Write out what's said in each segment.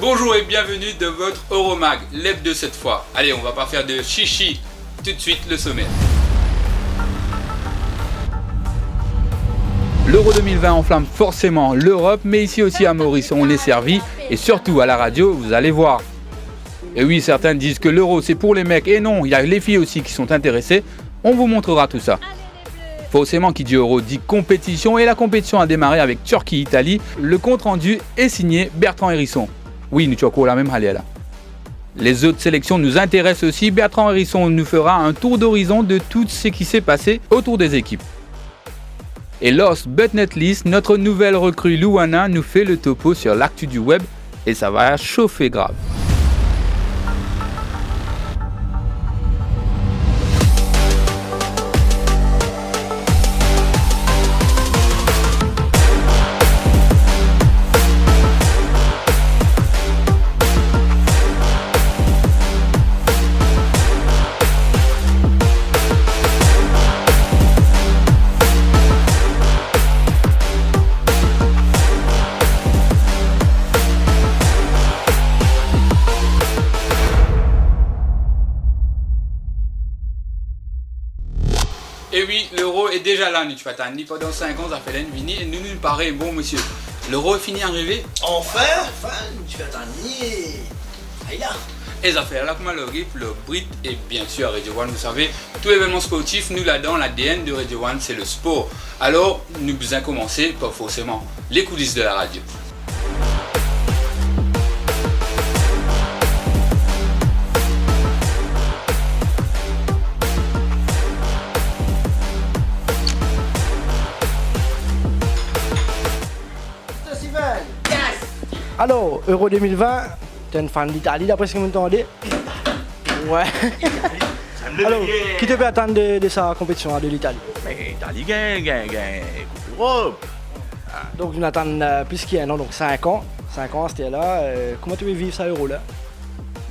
Bonjour et bienvenue dans votre Euromag, l'heb de cette fois. Allez, on va pas faire de chichi, tout de suite le sommaire. L'Euro 2020 enflamme forcément l'Europe, mais ici aussi à Maurice, on est servi. Et surtout à la radio, vous allez voir. Et oui, certains disent que l'Euro c'est pour les mecs, et non, il y a les filles aussi qui sont intéressées. On vous montrera tout ça. Forcément, qui dit Euro dit compétition, et la compétition a démarré avec Turquie-Italie. Le compte rendu est signé Bertrand Hérisson. Oui, nous sommes la même halée là. Les autres sélections nous intéressent aussi. Bertrand Hérisson nous fera un tour d'horizon de tout ce qui s'est passé autour des équipes. Et last but not least, notre nouvelle recrue Louana nous fait le topo sur l'actu du web et ça va chauffer grave. Et oui, l'Euro est déjà là, nous tu attends, ni pendant 5 ans, ça fait l'ennemi, et nous paraît, bon monsieur, l'Euro est fini arrivé. Enfin, tu vas attendre, aïe là. Et ça fait là comme le RIP, le Brit et bien sûr Radio One, vous savez, tout événement sportif, nous là-dedans, l'ADN de Radio One, c'est le sport. Alors, nous allons commencer par forcément les coulisses de la radio. Alors, Euro 2020, t'es un fan d'Italie d'après ce que vous entendez? Ouais. Alors, qui te peut attendre de sa compétition de l'Italie? Mais l'Italie gagne, Coupe d'Europe. Donc, nous attendons plus qu'il y a un an, donc 5 ans. 5 ans, c'était là. Comment tu veux vivre ça, Euro là?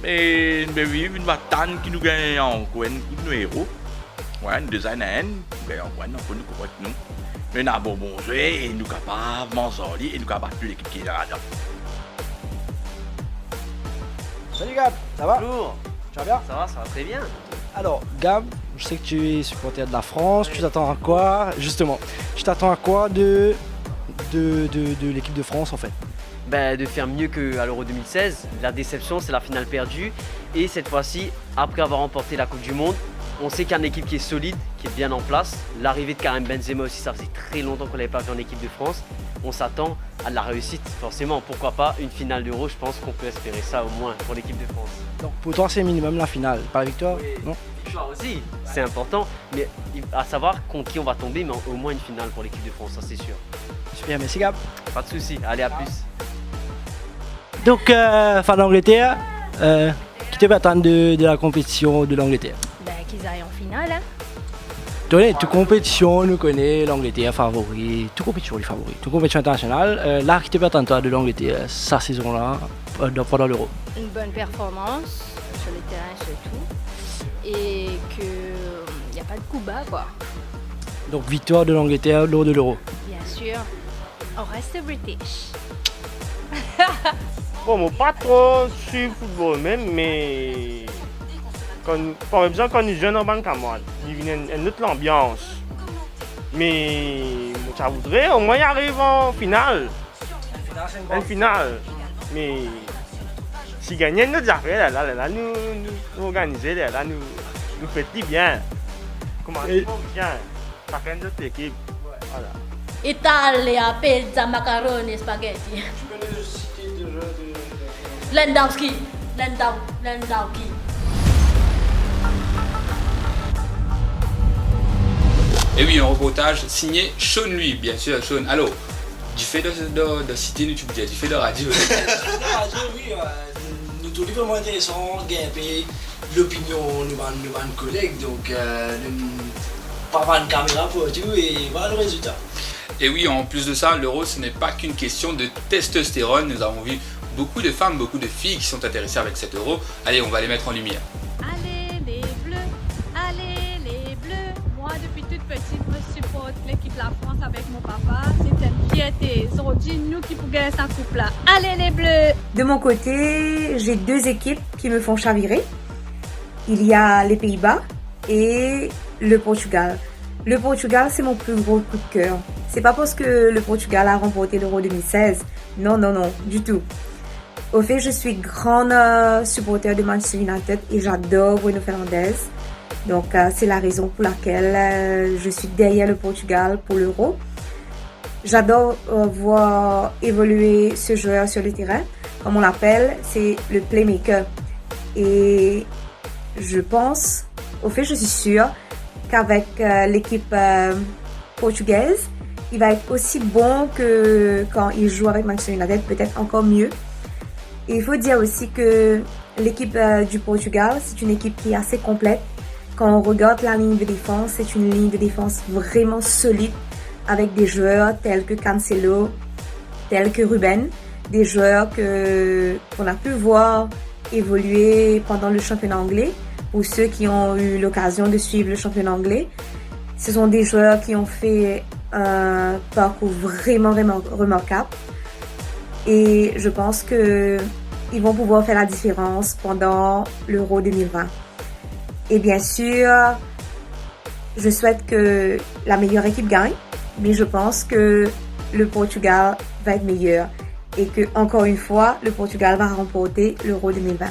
Mais oui, une bataille qui nous gagne en Coupe de Héros. Ouais, nous deux années, nous gagnons en Coupe, nous correct nous. Mais nous avons bon jeu et nous sommes capables de manger et nous sommes capables de l'équipe qui est là. Salut Gab, ça va? Bonjour. Tu vas bien? Ça va très bien. Alors, Gab, je sais que tu es supporter de la France, tu t'attends à quoi? Justement, tu t'attends à quoi de l'équipe de France en fait? De faire mieux qu'à l'Euro 2016. La déception, c'est la finale perdue. Et cette fois-ci, après avoir remporté la Coupe du Monde, on sait qu'il y a une équipe qui est solide, qui est bien en place. L'arrivée de Karim Benzema aussi, ça faisait très longtemps qu'on n'avait pas vu en équipe de France. On s'attend à de la réussite, forcément. Pourquoi pas une finale d'Euro, je pense qu'on peut espérer ça au moins pour l'équipe de France. Donc pour toi, c'est minimum la finale, pas la victoire? Oui, non? Victoire aussi, c'est important. Mais à savoir contre qui on va tomber, mais au moins une finale pour l'équipe de France, ça c'est sûr. Super, merci Gab. Pas de soucis, allez à plus. Donc, fan d'Angleterre, qui te peut attendre de la compétition de l'Angleterre? Qu'ils aillent en finale. Hein. Toute compétition, nous connaît l'Angleterre favori, toute compétition les favoris, toute compétition internationale. Là, qui te peut attendre toi de l'Angleterre, sa saison-là, pendant l'Euro? Une bonne performance sur le terrain surtout. Et qu'il n'y a pas de coup bas quoi. Donc victoire de l'Angleterre lors de l'Euro. Bien sûr, on reste British. Bon, moi pas trop sur le football même, mais par exemple quand nous jeunes en banque à moi, il y a une autre ambiance. Mais ça voudrait au moins y arriver en finale. En finale. Mais si gagner notre affaire, là, nous organiser, là, nous fêter bien. Comment bien. Chacun de notre équipe. Voilà. Italia, pizza, macaroni, spaghetti. Tu peux nous citer deux jeux de... Lewandowski. Et oui, un reportage signé Sean Lui, bien sûr, Sean. Alors, du fait de citer, tu peux dire, du fait de radio. La radio, oui, nous trouvons vraiment intéressant, gagner l'opinion de nos collègues, donc pas de caméra pour tout et voilà le résultat. Et oui, en plus de ça, l'Euro, ce n'est pas qu'une question de testostérone. Nous avons vu beaucoup de femmes, beaucoup de filles qui sont intéressées avec cet Euro. Allez, on va les mettre en lumière. Allez les bleus, moi depuis toute petite, je supporte l'équipe la France avec mon papa. C'est une fierté. Aujourd'hui, nous qui pouvons gagner cette coupe-là. Allez les Bleus! De mon côté, j'ai 2 équipes qui me font chavirer. Il y a les Pays-Bas et le Portugal. Le Portugal, c'est mon plus gros coup de cœur. C'est pas parce que le Portugal a remporté l'Euro 2016. Non, du tout. Au fait, je suis grande supporter de Manchester United et j'adore Bruno Fernandes. Donc, c'est la raison pour laquelle je suis derrière le Portugal pour l'Euro. J'adore voir évoluer ce joueur sur le terrain. Comme on l'appelle, c'est le playmaker. Et je pense, au fait, je suis sûre qu'avec l'équipe portugaise, il va être aussi bon que quand il joue avec Manchester United, peut-être encore mieux. Et il faut dire aussi que l'équipe du Portugal, c'est une équipe qui est assez complète. Quand on regarde la ligne de défense, c'est une ligne de défense vraiment solide avec des joueurs tels que Cancelo, tels que Ruben, des joueurs qu'on a pu voir évoluer pendant le championnat anglais. Pour ceux qui ont eu l'occasion de suivre le championnat anglais, ce sont des joueurs qui ont fait un parcours vraiment remarquable. Et je pense qu'ils vont pouvoir faire la différence pendant l'Euro 2020. Et bien sûr, je souhaite que la meilleure équipe gagne, mais je pense que le Portugal va être meilleur et que, encore une fois, le Portugal va remporter l'Euro 2020.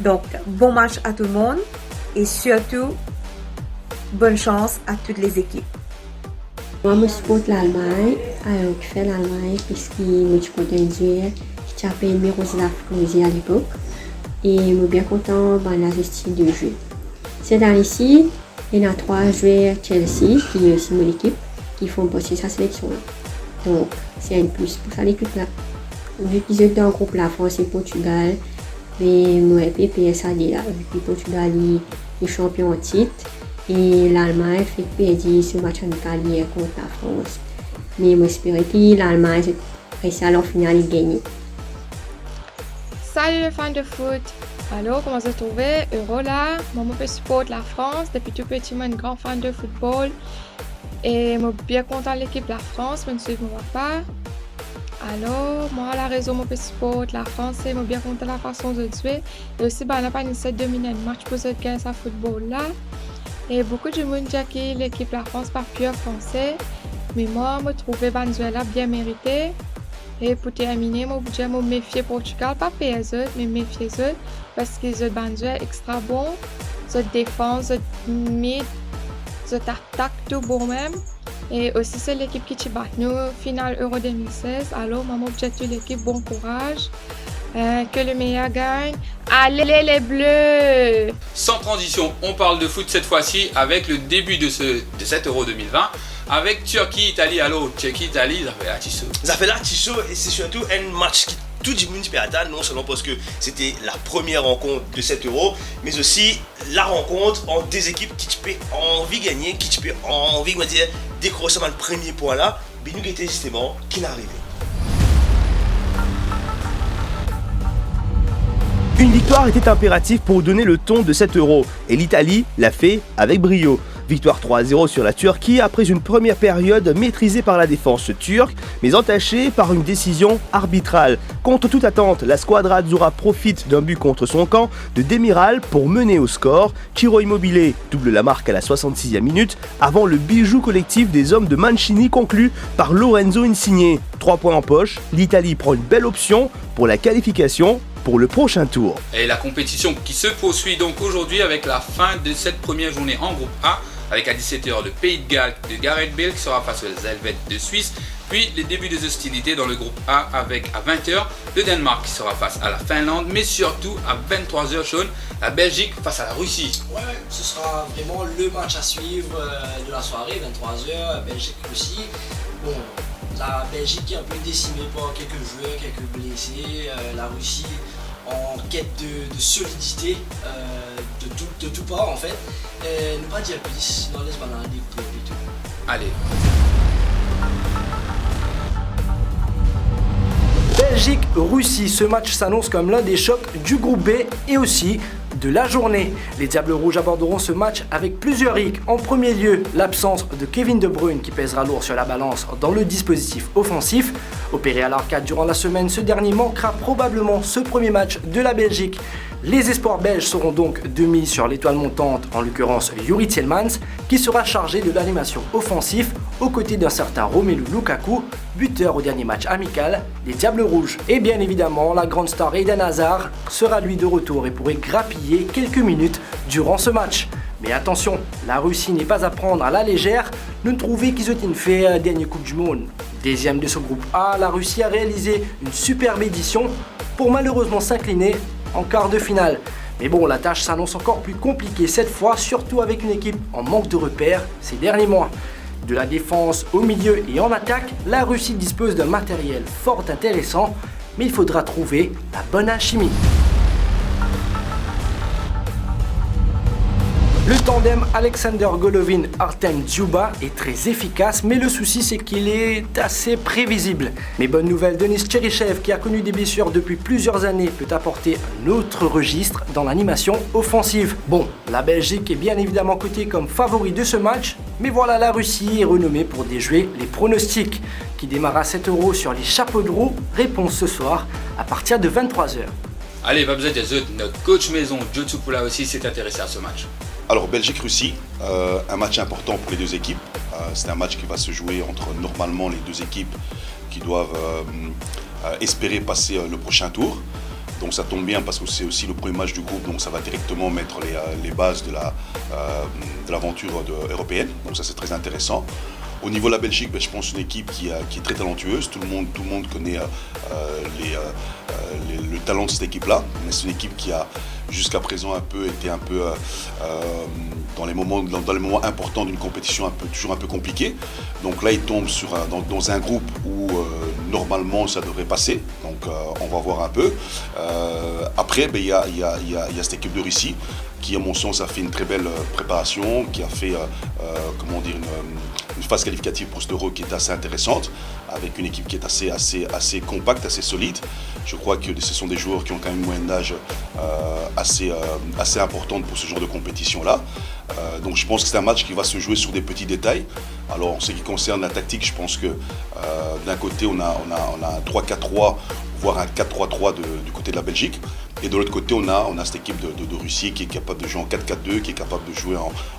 Donc, bon match à tout le monde et surtout, bonne chance à toutes les équipes. Moi, je supporte l'Allemagne, alors je fais l'Allemagne puisque je supporte un duel qui s'appelle Miroslav Klose à l'époque et je suis bien content de la style de jeu. Cette année-ci, il y a 3 joueurs Chelsea, qui est aussi mon équipe, qui font passer sa sélection-là. Donc, c'est un plus pour ça l'équipe-là. L'épisode d'un groupe, la France et le Portugal, mais moi, PSAD là, depuis Portugal est champion en titre. Et l'Allemagne fait perdre ce match amical hier contre la France. Mais j'espère que l'Allemagne réussit à leur finale et gagner. Salut les fans de foot! Alors, comment se trouvez? Euro là, moi je supporte la France. Depuis tout petit, je suis un grand fan de football. Et je suis bien content de l'équipe de la France, je suis mon papa. Alors, moi, la raison je supporte la France, c'est que je suis bien content de la façon de jouer. Et aussi, je n'ai pas essayé de dominer le match pour cette gagner ce football là. Et beaucoup de monde dit que l'équipe de la France par pur français. Mais moi, je trouve Venezuela bien mérité. Et pour terminer, je me méfie Portugal, pas PSG, mais méfier eux. Parce que les Venezuela extra bon. Ils défense, ils mid, ils attaque tout bon même. Et aussi, c'est l'équipe qui bat nous finale Euro 2016. Alors, moi, je dis l'équipe, bon courage. Que le meilleur gagne. Allez les Bleus! Sans transition, on parle de foot cette fois-ci avec le début de cet Euro 2020 avec Turquie-Italie. Alors, Turquie-Italie, ça fait la tissot. Ça fait la tissot et c'est surtout un match qui tout le monde peut attendre, non seulement parce que c'était la première rencontre de cet Euro, mais aussi la rencontre entre des équipes qui peut envie de gagner, qui peut envie de décrocher le premier point là, mais nous était justement qui n'est arrivé. Une victoire était impérative pour donner le ton de cet Euro, et l'Italie l'a fait avec brio. Victoire 3-0 sur la Turquie après une première période maîtrisée par la défense turque, mais entachée par une décision arbitrale. Contre toute attente, la squadra azzurra profite d'un but contre son camp de Demiral pour mener au score. Ciro Immobile double la marque à la 66e minute avant le bijou collectif des hommes de Mancini conclu par Lorenzo Insigne. 3 points en poche, l'Italie prend une belle option pour la qualification pour le prochain tour. Et la compétition qui se poursuit donc aujourd'hui avec la fin de cette première journée en groupe A, avec à 17h le Pays de Galles de Gareth Bale qui sera face aux Helvètes de Suisse, puis les débuts des hostilités dans le groupe A avec à 20h le Danemark qui sera face à la Finlande, mais surtout à 23h Sean, la Belgique face à la Russie. Ouais, ce sera vraiment le match à suivre de la soirée, 23h, Belgique-Russie. Bon, la Belgique est un peu décimée par quelques joueurs, quelques blessés, la Russie en quête de solidité de tout part en fait. Ne pas dire plus, non laisse balader pour tout. Allez. Belgique-Russie, ce match s'annonce comme l'un des chocs du groupe B et aussi de la journée. Les Diables Rouges aborderont ce match avec plusieurs hicks. En premier lieu, l'absence de Kevin De Bruyne qui pèsera lourd sur la balance dans le dispositif offensif. Opéré à l'arcade durant la semaine, ce dernier manquera probablement ce premier match de la Belgique. Les espoirs belges seront donc de mise sur l'étoile montante, en l'occurrence Yuri Tielemans, qui sera chargé de l'animation offensive aux côtés d'un certain Romelu Lukaku, buteur au dernier match amical des Diables Rouges. Et bien évidemment, la grande star Eden Hazard sera lui de retour et pourrait grappiller quelques minutes durant ce match. Mais attention, la Russie n'est pas à prendre à la légère. Nous trouvons qu'ils ont fait dernière Coupe du Monde. Deuxième de ce groupe A, la Russie a réalisé une superbe édition pour malheureusement s'incliner en quart de finale. Mais bon, la tâche s'annonce encore plus compliquée cette fois, surtout avec une équipe en manque de repères ces derniers mois. De la défense au milieu et en attaque, la Russie dispose d'un matériel fort intéressant, mais il faudra trouver la bonne alchimie. Le tandem Alexander Golovin-Artem Dzyuba est très efficace, mais le souci c'est qu'il est assez prévisible. Mais bonne nouvelle, Denis Cheryshev, qui a connu des blessures depuis plusieurs années, peut apporter un autre registre dans l'animation offensive. Bon, la Belgique est bien évidemment cotée comme favori de ce match, mais voilà, la Russie est renommée pour déjouer les pronostics. Qui démarre à 7 € sur les chapeaux de roue, réponse ce soir à partir de 23 h. Allez, pas besoin de notre coach maison, Joe Tsoupoula aussi s'est intéressé à ce match. Alors Belgique-Russie, un match important pour les deux équipes. C'est un match qui va se jouer entre normalement les deux équipes qui doivent espérer passer le prochain tour. Donc ça tombe bien parce que c'est aussi le premier match du groupe, donc ça va directement mettre les bases de l'aventure européenne. Donc ça c'est très intéressant. Au niveau de la Belgique, je pense une équipe qui est très talentueuse. Tout le monde connaît le talent de cette équipe-là. Mais c'est une équipe qui a jusqu'à présent été dans les moments importants d'une compétition toujours un peu compliquée. Donc là, ils tombent dans un groupe où normalement ça devrait passer. Donc on va voir un peu. Après, il y a cette équipe de Russie qui, à mon sens, a fait une très belle préparation, qui a fait une phase qualificative pour cet Euro qui est assez intéressante, avec une équipe qui est assez compacte, assez solide. Je crois que ce sont des joueurs qui ont quand même une moyenne d'âge assez importante pour ce genre de compétition-là. Donc je pense que c'est un match qui va se jouer sur des petits détails. Alors en ce qui concerne la tactique, je pense que d'un côté on a un 3-4-3, voire un 4-3-3 du côté de la Belgique. Et de l'autre côté, on a cette équipe de Russie qui est capable de jouer en 4-4-2, qui est capable de jouer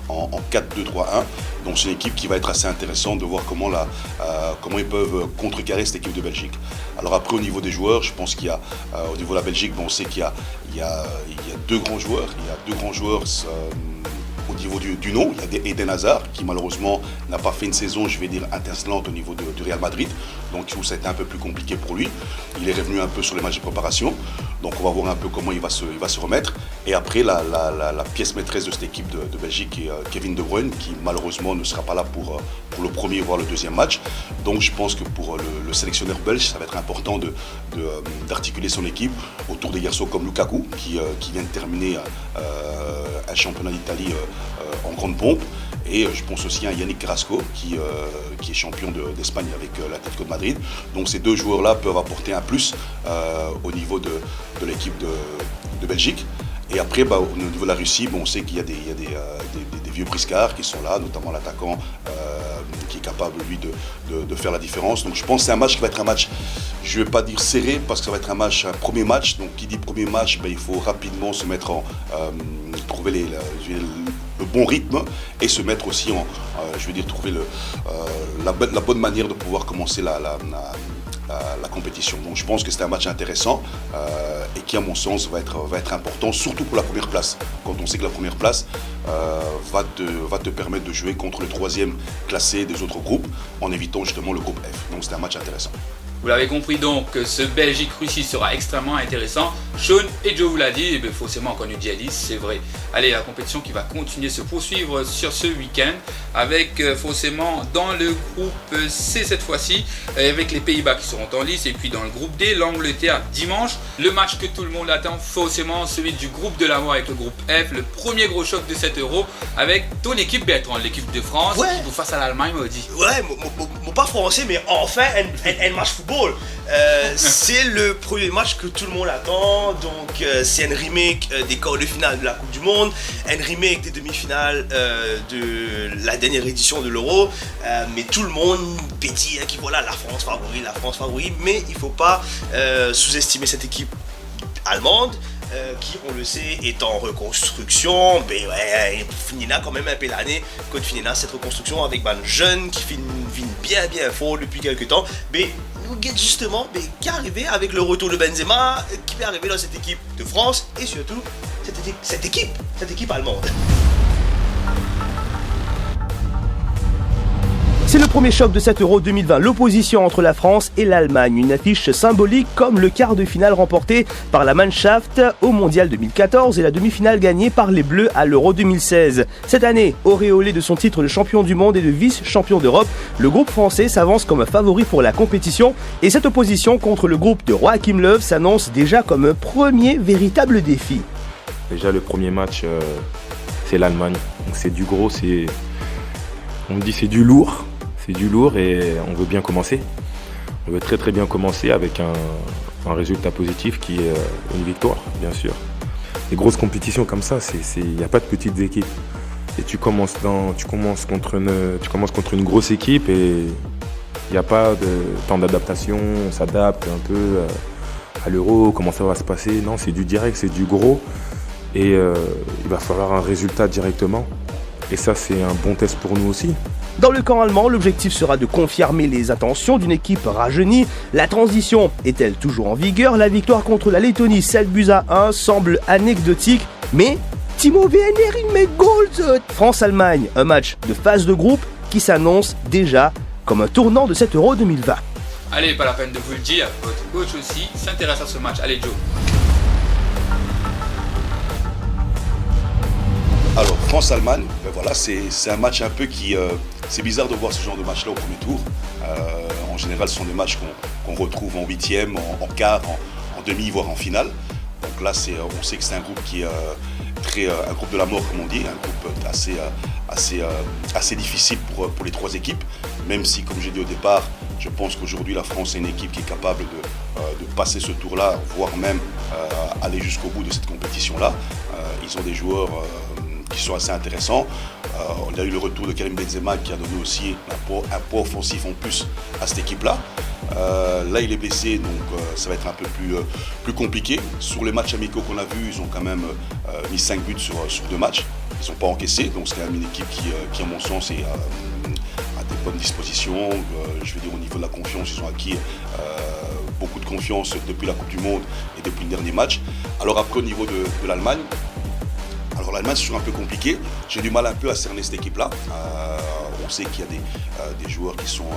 en 4-2-3-1. Donc c'est une équipe qui va être assez intéressante de voir comment ils peuvent contrecarrer cette équipe de Belgique. Alors après, au niveau des joueurs, je pense qu'il y a, au niveau de la Belgique, on sait qu'il y a deux grands joueurs. Il y a deux grands joueurs au niveau du nom. Il y a Eden Hazard qui malheureusement n'a pas fait une saison, je vais dire, intercellente au niveau du Real Madrid. Donc ça a été un peu plus compliqué pour lui. Il est revenu un peu sur les matchs de préparation. Donc on va voir un peu comment il va se remettre. Et après, la pièce maîtresse de cette équipe de Belgique est Kevin De Bruyne, qui malheureusement ne sera pas là pour le premier voire le deuxième match. Donc je pense que pour le sélectionneur belge, ça va être important d'articuler son équipe autour des garçons comme Lukaku, qui vient de terminer un championnat d'Italie en grande pompe. Et je pense aussi à Yannick Carrasco qui est champion d'Espagne avec l'Atlético de Madrid. Donc ces deux joueurs-là peuvent apporter un plus au niveau de l'équipe de Belgique. Et après, au niveau de la Russie, on sait qu'il y a des vieux briscards qui sont là, notamment l'attaquant qui est capable, lui, de faire la différence. Donc je pense que c'est un match qui va être un match, je ne vais pas dire serré, parce que ça va être un premier match. Donc qui dit premier match, il faut rapidement se mettre trouver le bon rythme et se mettre aussi trouver la bonne manière de pouvoir commencer la compétition. Donc je pense que c'est un match intéressant et qui, à mon sens, va être important, surtout pour la première place. Quand on sait que la première place va te permettre de jouer contre le troisième classé des autres groupes en évitant justement le groupe F. Donc c'est un match intéressant. Vous l'avez compris donc, ce Belgique-Russie sera extrêmement intéressant. Sean et Joe vous l'a dit, et forcément quand nous dit Alice, c'est vrai. Allez, la compétition qui va continuer se poursuivre sur ce week-end avec forcément dans le groupe C cette fois-ci, avec les Pays-Bas qui seront en lice, et puis dans le groupe D, l'Angleterre dimanche. Le match que tout le monde attend, forcément celui du groupe de la mort avec le groupe F, le premier gros choc de cet Euro avec ton équipe Bertrand, l'équipe de France, qui joue face à l'Allemagne, Maudit. Ouais, mon pas français, mais enfin un match football football. C'est le premier match que tout le monde attend. Donc c'est un remake des quarts de finale de la Coupe du Monde, un remake des demi-finales de la dernière édition de l'Euro. Mais tout le monde pétille qui voilà la France favori. Mais il ne faut pas sous-estimer cette équipe allemande. Qui, on le sait, est en reconstruction. Mais ouais, finira quand même un peu l'année quand finira cette reconstruction avec un jeune qui fait bien fort depuis quelques temps. Mais nous guette justement qui est arrivé avec le retour de Benzema, qui est arrivé dans cette équipe de France et surtout cette équipe allemande. C'est le premier choc de cet Euro 2020, l'opposition entre la France et l'Allemagne. Une affiche symbolique comme le quart de finale remporté par la Mannschaft au Mondial 2014 et la demi-finale gagnée par les Bleus à l'Euro 2016. Cette année, auréolé de son titre de champion du monde et de vice-champion d'Europe, le groupe français s'avance comme favori pour la compétition et cette opposition contre le groupe de Joachim Löw s'annonce déjà comme un premier véritable défi. Déjà le premier match, c'est l'Allemagne. Donc c'est du gros, on dit c'est du lourd. C'est du lourd et on veut bien commencer. On veut très bien commencer avec un résultat positif qui est une victoire, bien sûr. Les grosses compétitions comme ça, il n'y a pas de petites équipes. Et tu commences contre une grosse équipe et il n'y a pas de temps d'adaptation, on s'adapte un peu à l'Euro, comment ça va se passer. Non, c'est du direct, c'est du gros et il va falloir un résultat directement. Et ça, c'est un bon test pour nous aussi. Dans le camp allemand, l'objectif sera de confirmer les intentions d'une équipe rajeunie. La transition est-elle toujours en vigueur? La victoire contre la Lettonie 7-1 semble anecdotique, mais Timo Werner il met goal. France-Allemagne, un match de phase de groupe qui s'annonce déjà comme un tournant de cet Euro 2020. Allez, pas la peine de vous le dire, votre coach aussi s'intéresse à ce match. Allez Joe. Alors, France-Allemagne, voilà, c'est un match un peu qui... c'est bizarre de voir ce genre de match-là au premier tour. En général, ce sont des matchs qu'on retrouve en huitième, en quart, en demi, voire en finale. Donc là, on sait que c'est un groupe qui est un groupe de la mort, comme on dit, un groupe assez difficile pour les trois équipes. Même si, comme j'ai dit au départ, je pense qu'aujourd'hui, la France est une équipe qui est capable de passer ce tour-là, voire même aller jusqu'au bout de cette compétition-là. Ils ont des joueurs... qui sont assez intéressants. On a eu le retour de Karim Benzema qui a donné aussi un poids offensif en plus à cette équipe-là. Là, il est blessé, donc ça va être un peu plus compliqué. Sur les matchs amicaux qu'on a vus, ils ont quand même mis 5 buts sur 2 matchs. Ils n'ont pas encaissé, donc c'est quand même une équipe qui à mon sens, est à des bonnes dispositions. Je veux dire, au niveau de la confiance, ils ont acquis beaucoup de confiance depuis la Coupe du Monde et depuis le dernier match. Alors après, au niveau de l'Allemagne, alors l'Allemagne c'est toujours un peu compliqué, j'ai du mal un peu à cerner cette équipe-là. On sait qu'il y a des joueurs qui sont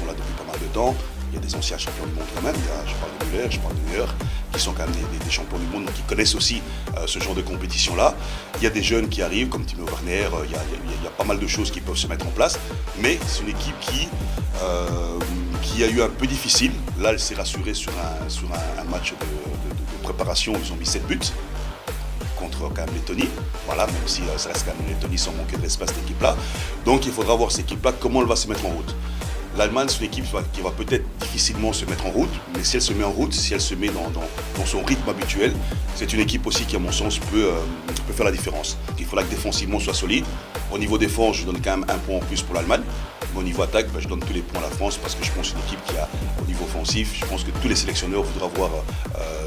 là depuis pas mal de temps, il y a des anciens champions du monde quand même, je parle de Müller, je parle de Neuer, qui sont quand même des champions du monde, donc qui connaissent aussi ce genre de compétition-là. Il y a des jeunes qui arrivent comme Timo Werner, il y a pas mal de choses qui peuvent se mettre en place, mais c'est une équipe qui a eu un peu difficile. Là elle s'est rassurée sur un match de préparation, ils ont mis 7 buts. Contre quand même Lettonie, voilà, même si ça reste quand même Lettonie sans manquer de respect à cette équipe-là. Donc il faudra voir cette équipe-là, comment elle va se mettre en route. L'Allemagne, c'est une équipe qui va peut-être difficilement se mettre en route, mais si elle se met en route, si elle se met dans son rythme habituel, c'est une équipe aussi qui, à mon sens, peut faire la différence. Il faudra que défensivement soit solide. Au niveau défense, je donne quand même un point en plus pour l'Allemagne. Mais au niveau attaque, je donne tous les points à la France parce que je pense que c'est une équipe qui a, au niveau offensif, je pense que tous les sélectionneurs voudraient voir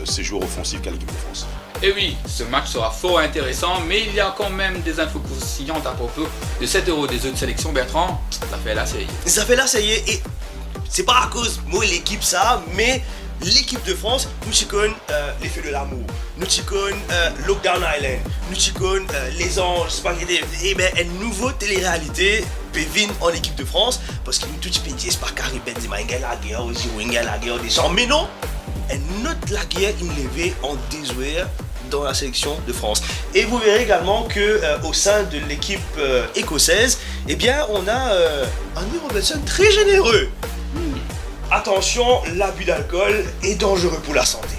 ces joueurs offensifs qu'a l'équipe de France. Et oui, ce match sera fort intéressant, mais il y a quand même des infos croustillantes à propos de cet Euro des autres sélections. Bertrand, ça fait là, ça y est. Ça fait là, ça y est, et c'est pas à cause de moi l'équipe ça, mais l'équipe de France, nous connaissons les feux de l'amour, nous connaissons Lockdown Island, nous connaissons les anges, spaghetti, et bien une nouvelle télé-réalité peut venir en équipe de France, parce que nous tous les pays, c'est pas Karim Benzema, il y a la guerre aussi, il y a la guerre des gens, mais non, une autre la guerre il levée en désuet dans la sélection de France. Et vous verrez également que au sein de l'équipe écossaise, eh bien on a Andy Robertson très généreux. Attention, l'abus d'alcool est dangereux pour la santé.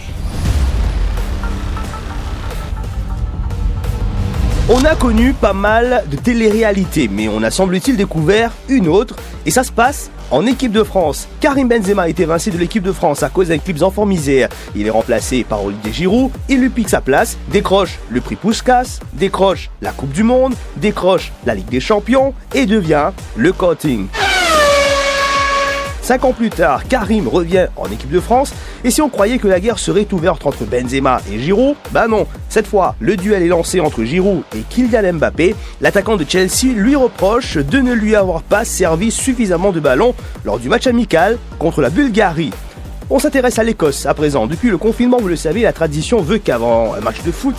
On a connu pas mal de télé-réalités, mais on a semble-t-il découvert une autre, et ça se passe en équipe de France. Karim Benzema a été évincé de l'équipe de France à cause d'un clip en forme misère. Il est remplacé par Olivier Giroud, il lui pique sa place, décroche le prix Puskas, décroche la Coupe du Monde, décroche la Ligue des Champions et devient le coaching. 5 ans plus tard, Karim revient en équipe de France et si on croyait que la guerre serait ouverte entre Benzema et Giroud, bah non, cette fois le duel est lancé entre Giroud et Kylian Mbappé. L'attaquant de Chelsea lui reproche de ne lui avoir pas servi suffisamment de ballons lors du match amical contre la Bulgarie. On s'intéresse à l'Écosse à présent. Depuis le confinement, vous le savez, la tradition veut qu'avant un match de foot,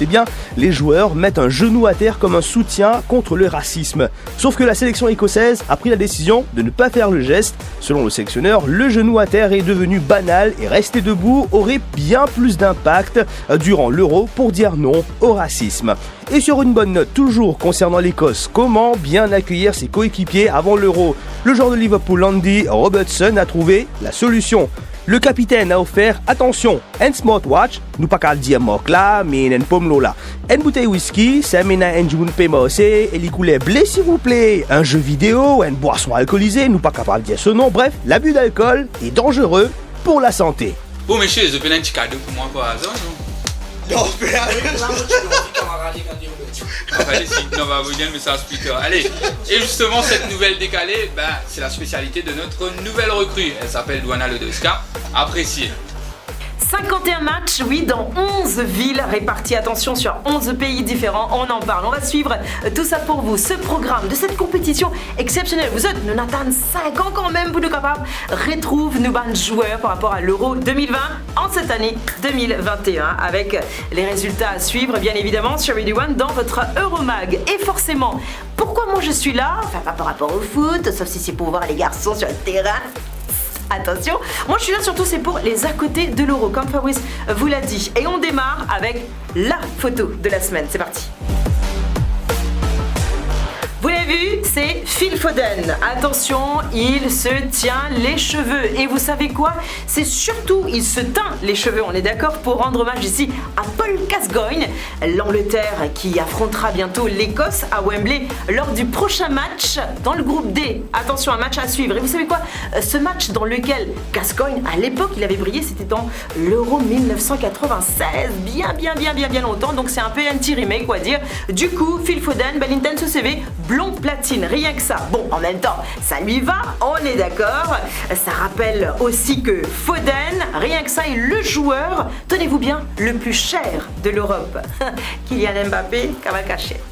les joueurs mettent un genou à terre comme un soutien contre le racisme. Sauf que la sélection écossaise a pris la décision de ne pas faire le geste. Selon le sélectionneur, le genou à terre est devenu banal et rester debout aurait bien plus d'impact durant l'Euro pour dire non au racisme. Et sur une bonne note, toujours concernant l'Écosse, comment bien accueillir ses coéquipiers avant l'Euro? Le joueur de Liverpool, Andy Robertson, a trouvé la solution. Le capitaine a offert, attention, un smartwatch, nous pas qu'à le dire moque là, mais un pomme là. Une bouteille whisky, ça mène à un jour paiement aussi, et les couleurs blés s'il vous plaît. Un jeu vidéo, une boisson alcoolisée, nous pas qu'à le dire ce nom. Bref, l'abus d'alcool est dangereux pour la santé. Bon, messieurs, vous avez un petit cadeau pour moi par hasard, non? Non, mais Allez, si, on va vous dire le message Twitter. Allez, et justement, cette nouvelle décalée, c'est la spécialité de notre nouvelle recrue. Elle s'appelle Douana Lodoska. Appréciée. 51 matchs, oui, dans 11 villes réparties, attention, sur 11 pays différents, on en parle. On va suivre tout ça pour vous, ce programme de cette compétition exceptionnelle. Vous êtes, nous n'attendons 5 ans quand même pour nous capables. Retrouve nos bons joueurs par rapport à l'Euro 2020 en cette année 2021 avec les résultats à suivre, bien évidemment, sur Radio One dans votre Euromag. Et forcément, pourquoi moi je suis là? Enfin, pas par rapport au foot, sauf si c'est pour voir les garçons sur le terrain. Attention, moi je suis là surtout c'est pour les à côté de l'Euro, comme Fabrice vous l'a dit. Et on démarre avec la photo de la semaine, c'est parti. Vous l'avez vu, c'est Phil Foden. Attention, il se tient les cheveux. Et vous savez quoi? C'est surtout, il se teint les cheveux, on est d'accord, pour rendre hommage ici à Paul Gascoigne, l'Angleterre qui affrontera bientôt l'Écosse à Wembley lors du prochain match dans le groupe D. Attention, un match à suivre. Et vous savez quoi? Ce match dans lequel Gascoigne, à l'époque, il avait brillé, c'était dans l'Euro 1996, bien longtemps. Donc c'est un peu un petit remake, quoi dire. Du coup, Phil Foden, bel intense CV, blond platine, rien que ça. Bon, en même temps, ça lui va, on est d'accord. Ça rappelle aussi que Foden, rien que ça, est le joueur, tenez-vous bien, le plus cher de l'Europe. Kylian Mbappé, comme la cachette.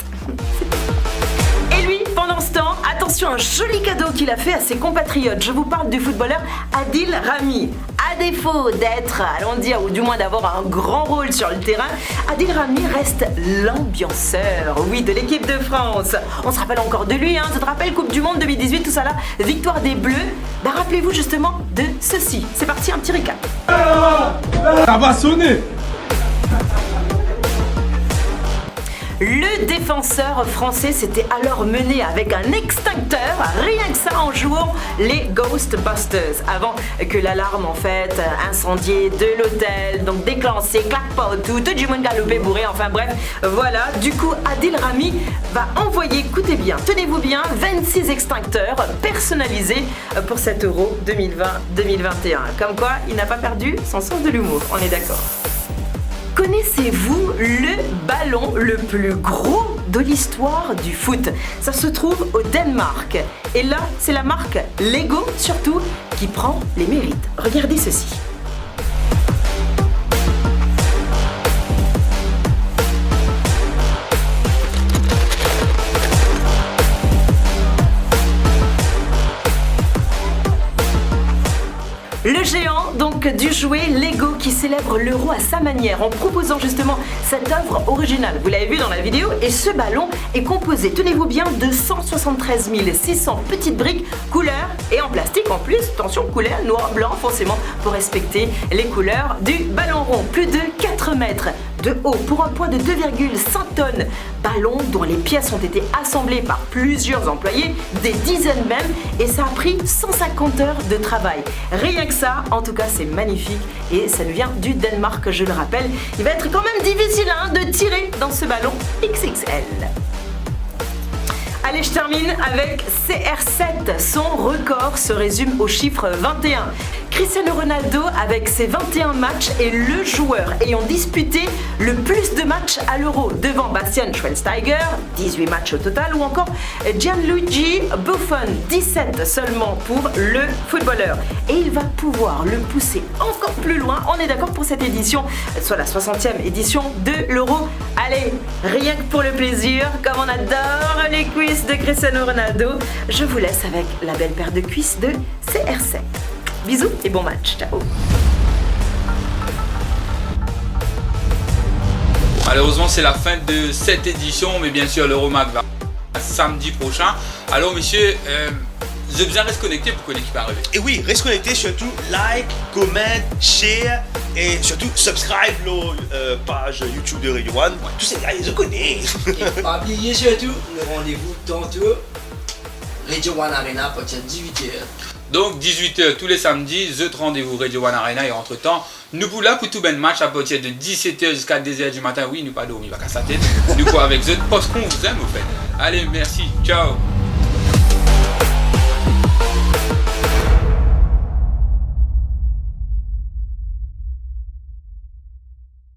Et lui, pendant ce temps, attention, un joli cadeau qu'il a fait à ses compatriotes. Je vous parle du footballeur Adil Rami. À défaut d'être, allons dire, ou du moins d'avoir un grand rôle sur le terrain, Adil Rami reste l'ambianceur, oui, de l'équipe de France. On se rappelle encore de lui, tu te rappelles, Coupe du Monde 2018, tout ça là, victoire des Bleus. Rappelez-vous justement de ceci. C'est parti, un petit récap. Ça va sonner. Le défenseur français s'était alors mené avec un extincteur, rien que ça, en jouant les Ghostbusters, avant que l'alarme en fait incendiée de l'hôtel, donc déclenché, claque-pas tout du monde galopé bourré, enfin bref, voilà. Du coup, Adil Rami va envoyer, écoutez bien, tenez-vous bien, 26 extincteurs personnalisés pour cet Euro 2020-2021. Comme quoi, il n'a pas perdu son sens de l'humour, on est d'accord. Connaissez-vous le ballon le plus gros de l'histoire du foot? Ça se trouve au Danemark. Et là, c'est la marque Lego, surtout, qui prend les mérites. Regardez ceci. Le géant donc du jouet Lego qui célèbre l'Euro à sa manière en proposant justement cette œuvre originale. Vous l'avez vu dans la vidéo et ce ballon est composé, tenez-vous bien, de 173 600 petites briques couleur et en plastique en plus. Attention, couleur noir, blanc forcément pour respecter les couleurs du ballon rond. Plus de 4 mètres de haut pour un poids de 2,5 tonnes. Ballon dont les pièces ont été assemblées par plusieurs employés, des dizaines même, et ça a pris 150 heures de travail. Rien que ça, en tout cas c'est magnifique et ça nous vient du Danemark, je le rappelle. Il va être quand même difficile de tirer dans ce ballon XXL. Allez, je termine avec CR7. Son record se résume au chiffre 21. Cristiano Ronaldo, avec ses 21 matchs, est le joueur ayant disputé le plus de matchs à l'Euro, devant Bastian Schweinsteiger, 18 matchs au total, ou encore Gianluigi Buffon, 17 seulement pour le footballeur. Et il va pouvoir le pousser encore plus loin, on est d'accord, pour cette édition, soit la 60e édition de l'Euro. Allez, rien que pour le plaisir, comme on adore les cuisses de Cristiano Ronaldo, je vous laisse avec la belle paire de cuisses de CR7. Bisous et bon match, ciao. Malheureusement, c'est la fin de cette édition, mais bien sûr, l'Euromac va samedi prochain. Alors, messieurs, vous êtes bien restés connectés pour que l'équipe arrive. Et oui, restez connectés, surtout like, comment, share et surtout subscribe la page YouTube de Radio One. Tous ces gars, ils se connaissent. Et pas oublier surtout le rendez-vous tantôt, Radio One Arena, à partir de 18h. Donc 18h tous les samedis, The rendez-vous Radio One Arena, et entre temps, nous vous là pour tout ben match à partir de 17h jusqu'à 2h du matin. Oui, nous pas dormir, va casser la tête. Nous quoi avec The, parce qu'on vous aime au fait. Allez, merci, ciao.